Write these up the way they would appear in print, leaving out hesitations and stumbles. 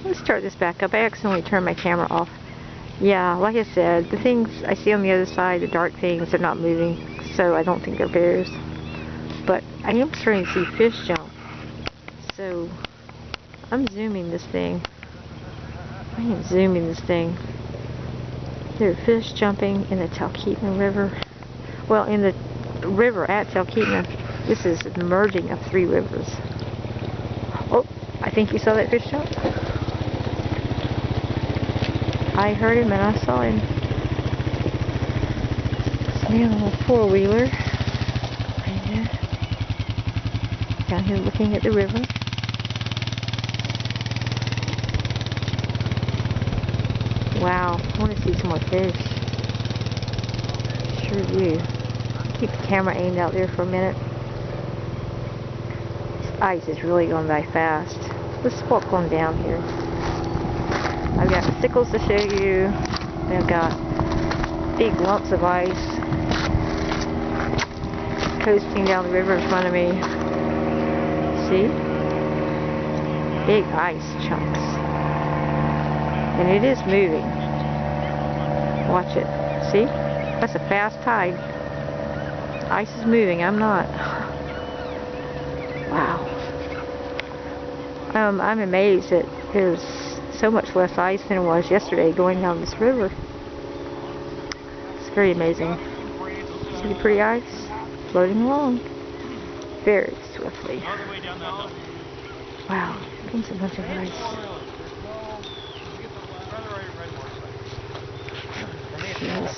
Let's start this back up. I accidentally turned my camera off. Yeah, like I said, the things I see on the other side, the dark things, they're not moving, so I don't think they're bears. But I am starting to see fish jump. So I'm zooming this thing. I am zooming this thing. There are fish jumping in the Talkeetna River. Well, in the river at Talkeetna. This is the merging of three rivers. Oh, I think you saw that fish jump. I heard him and I saw him. This man on a four-wheeler. Right there. Down here looking at the river. Wow, I want to see some more fish. Sure do. Keep the camera aimed out there for a minute. This ice is really going by fast. Let's walk on down here. I've got icicles to show you. I've got big lumps of ice coasting down the river in front of me. See? Big ice chunks. And it is moving. Watch it. See? That's a fast tide. Ice is moving. I'm not. Wow. I'm amazed that there's so much less ice than it was yesterday going down this river. It's very amazing. See the pretty ice floating along very swiftly. Wow, there's a bunch of ice.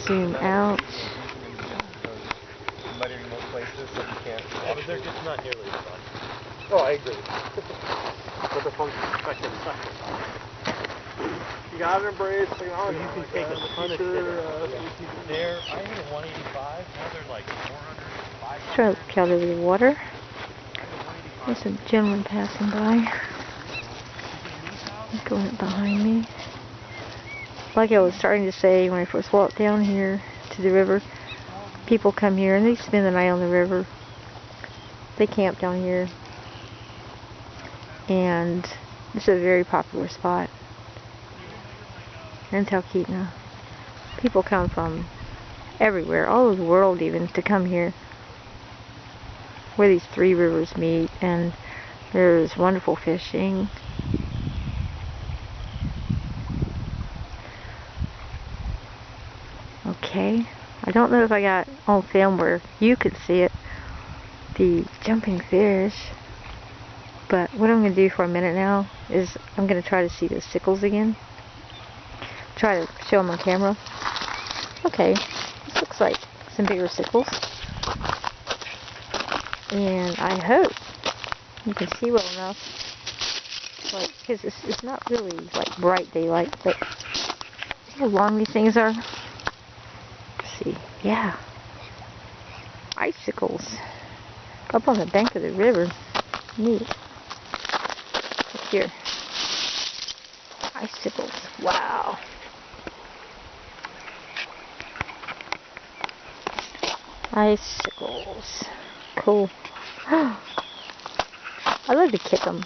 Zoom out. Muddy remote places that you can't. Yeah, but they're just not nearly as fun. Oh, I agree. But the function perspective is not. You gotta embrace technology. You can take a ton of shit there. I hit 185. Now they're like 400. Try to look out over the water. There's a gentleman passing by. He's going up behind me. Like I was starting to say when I first walked down here to the river, people come here and they spend the night on the river. They camp down here. And this is a very popular spot in Talkeetna. People come from everywhere, all over the world even, to come here where these three rivers meet, and there's wonderful fishing. Okay, I don't know if I got on film where you could see it, the jumping fish, but what I'm going to do for a minute now is I'm going to try to see the icicles again. Try to show them on camera. Okay, this looks like some bigger icicles, and I hope you can see well enough, like, because it's not really like bright daylight, but see how long these things are? See, yeah, icicles up on the bank of the river. Neat. Look here, icicles. Wow. Icicles. Cool. I love to kick them.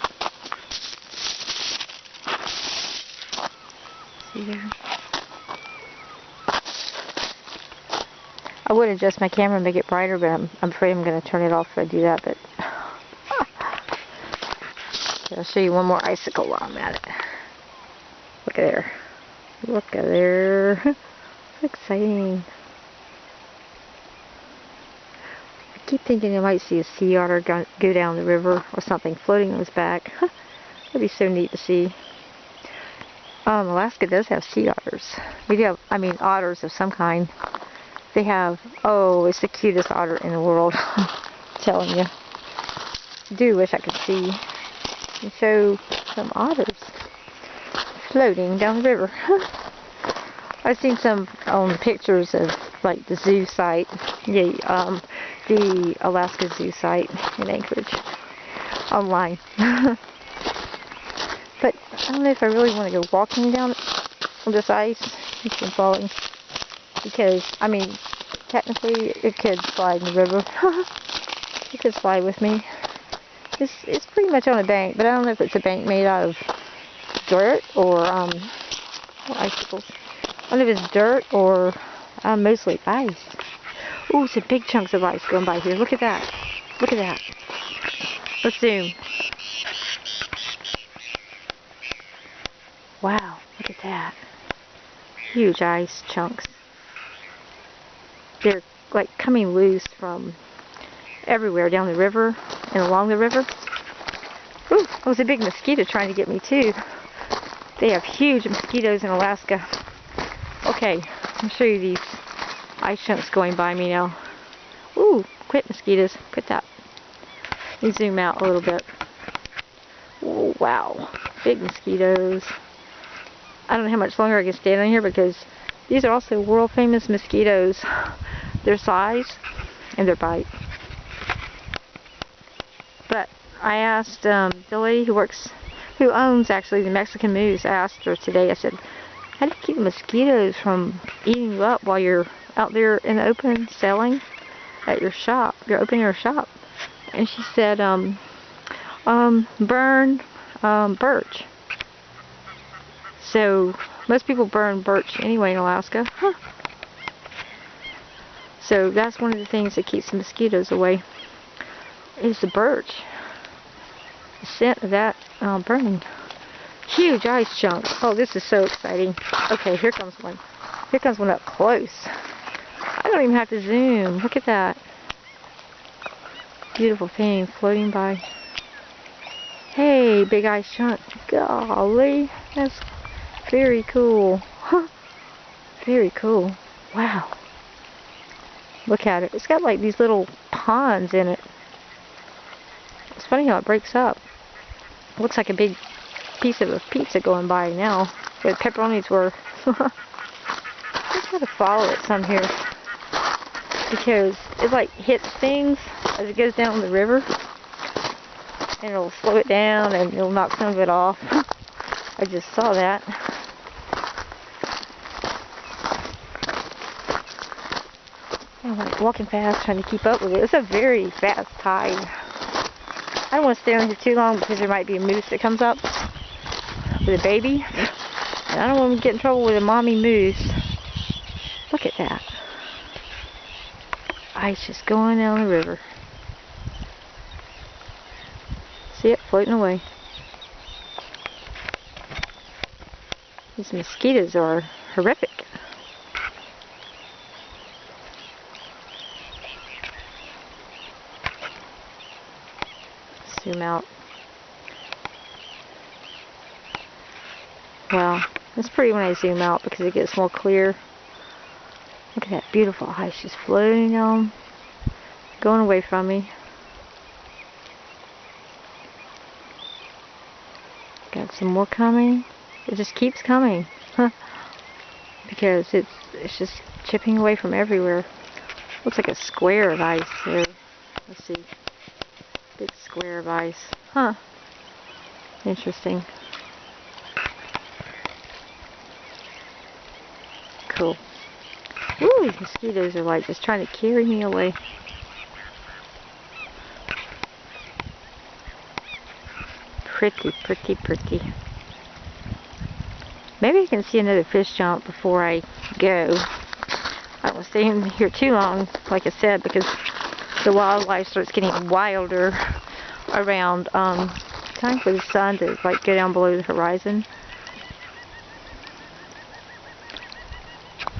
See there? I would adjust my camera and make it brighter, but I'm afraid I'm going to turn it off if I do that. But I'll show you one more icicle while I'm at it. Look at there. Look at there. So exciting. I keep thinking I might see a sea otter go down the river or something floating on its back. That'd be so neat to see. Alaska does have sea otters. We do have, I mean, otters of some kind. They have, oh, it's the cutest otter in the world. I'm telling you. I do wish I could see and show some otters floating down the river. I've seen some pictures of like the zoo site, the Alaska Zoo site in Anchorage online. But I don't know if I really want to go walking down this ice. It's been falling. Because, I mean, technically it could slide in the river. It could slide with me. It's pretty much on a bank, but I don't know if it's a bank made out of dirt or icicles. I don't know if it's dirt or mostly ice. Ooh, some big chunks of ice going by here. Look at that. Look at that. Let's zoom. Wow, look at that. Huge ice chunks. They're like coming loose from everywhere down the river and along the river. Ooh, that was a big mosquito trying to get me too. They have huge mosquitoes in Alaska. Okay, I'll show you these ice chunks going by me now. Ooh, quit mosquitoes. Quit that. Let me zoom out a little bit. Ooh, wow, big mosquitoes. I don't know how much longer I can stand on here because these are also world famous mosquitoes. Their size and their bite. But I asked the lady who owns actually the Mexican Moose, I asked her today, I said, how do you keep the mosquitoes from eating you up while you're out there in the open selling at your shop? You're opening your shop. And she said, burn birch. So most people burn birch anyway in Alaska. Huh. So that's one of the things that keeps the mosquitoes away, is the birch. The scent of that burning. Huge ice chunks. Oh, this is so exciting. Okay, here comes one. Here comes one up close. I don't even have to zoom. Look at that. Beautiful thing floating by. Hey, big ice chunk. Golly, that's very cool. Huh. Very cool. Wow. Look at it. It's got like these little ponds in it. It's funny how it breaks up. It looks like a big piece of a pizza going by now, where the pepperonis were. Just gotta follow it some here, because it like hits things as it goes down the river, and it'll slow it down and it'll knock some of it off. I just saw that. I'm like walking fast, trying to keep up with it. It's a very fast tide. I don't want to stay on here too long because there might be a moose that comes up with a baby. And I don't want to get in trouble with a mommy moose. Look at that. Ice just going down the river. See it floating away. These mosquitoes are horrific. Zoom out. Wow, it's pretty when I zoom out because it gets more clear. Look at that beautiful ice just floating down, going away from me. Got some more coming. It just keeps coming, because it's just chipping away from everywhere. Looks like a square of ice there. Let's see. Big square of ice. Huh. Interesting. Cool. Ooh, these mosquitoes are like just trying to carry me away. Pretty, pretty, pretty. Maybe I can see another fish jump before I go. I don't want to stay in here too long, like I said, because the wildlife starts getting wilder around time for the sun to like go down below the horizon.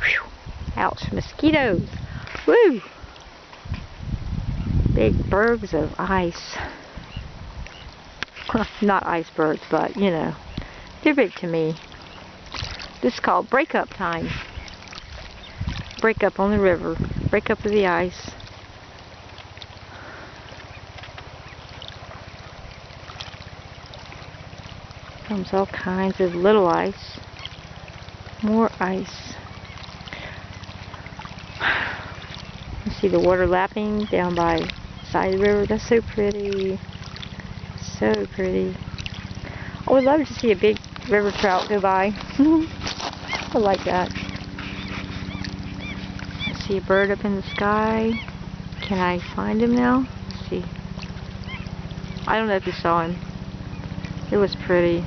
Whew. Ouch, mosquitoes. Woo! Big bergs of ice. Not icebergs, but you know, they're big to me. This is called breakup time. Breakup on the river. Breakup of the ice. Comes all kinds of little ice. More ice. You see the water lapping down by the side of the river. That's so pretty. So pretty. I would love to see a big river trout go by. I like that. I see a bird up in the sky. Can I find him now? Let's see. I don't know if you saw him. It was pretty.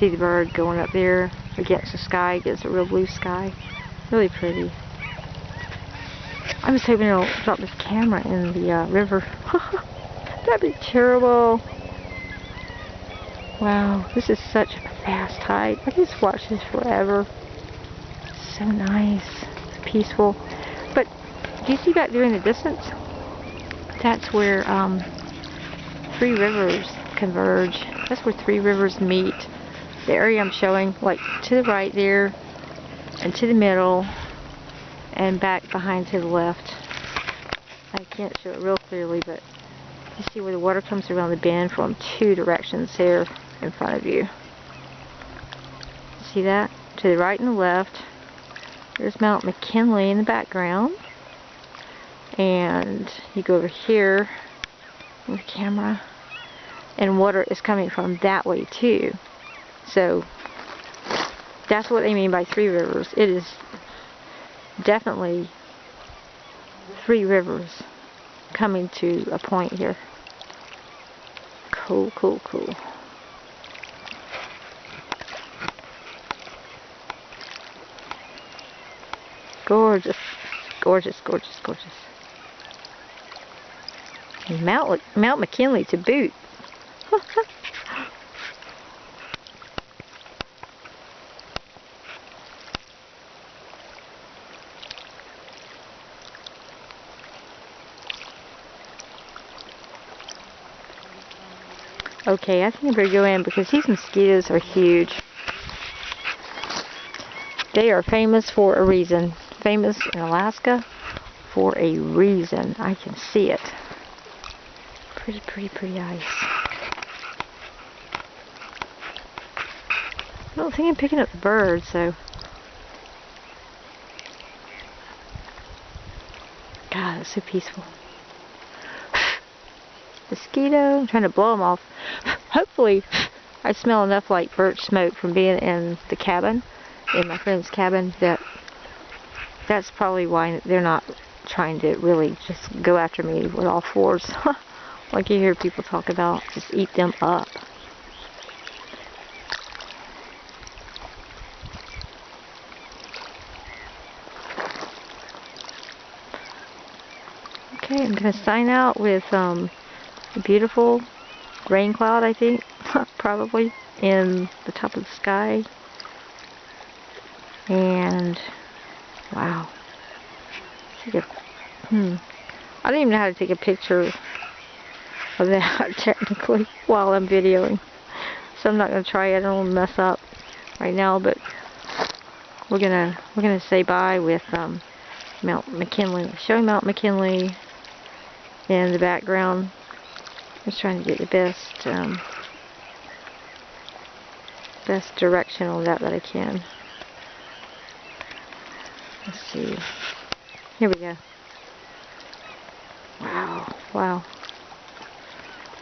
See the bird going up there against the sky, against a real blue sky. Really pretty. I was hoping it'll drop this camera in the river. That'd be terrible. Wow, this is such a fast tide. I could just watch this forever. So nice, peaceful. But do you see back there in the distance? That's where 3 rivers converge. That's where 3 rivers meet. The area I'm showing, like to the right there, and to the middle, and back behind to the left. I can't show it real clearly, but you see where the water comes around the bend from 2 directions there in front of you. See that? To the right and the left. There's Mount McKinley in the background. And you go over here with the camera, and water is coming from that way too. So that's what they mean by 3 rivers. It is definitely 3 rivers coming to a point here. Cool, cool, cool. Gorgeous, gorgeous, gorgeous, gorgeous. And Mount McKinley to boot. Okay, I think I better go in because these mosquitoes are huge. They are famous for a reason. Famous in Alaska for a reason. I can see it. Pretty, pretty, pretty ice. I don't think I'm picking up the birds, so. God, it's so peaceful. Mosquito, I'm trying to blow them off. Hopefully, I smell enough like birch smoke from being in the cabin, in my friend's cabin, that's probably why they're not trying to really just go after me with all 4s. Like you hear people talk about, just eat them up. Okay, I'm going to sign out with a beautiful rain cloud, I think, probably, in the top of the sky. And, wow. I don't even know how to take a picture of that, technically, while I'm videoing. So I'm not going to try it. I don't want to mess up right now, but we're gonna say bye with Mount McKinley. Showing Mount McKinley in the background. Just trying to get the best direction on that I can. Let's see. Here we go. Wow, wow.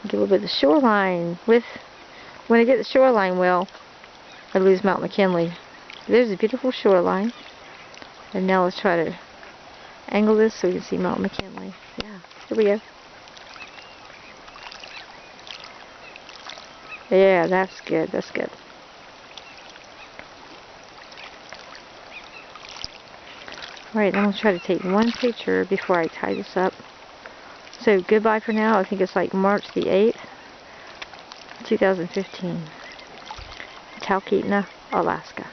Get a little bit of the shoreline. When I get the shoreline well, I lose Mount McKinley. There's a beautiful shoreline. And now let's try to angle this so we can see Mount McKinley. Yeah, here we go. Yeah, that's good, that's good. Alright, I'm going to try to take one picture before I tie this up. So, goodbye for now. I think it's like March the 8th, 2015. Talkeetna, Alaska.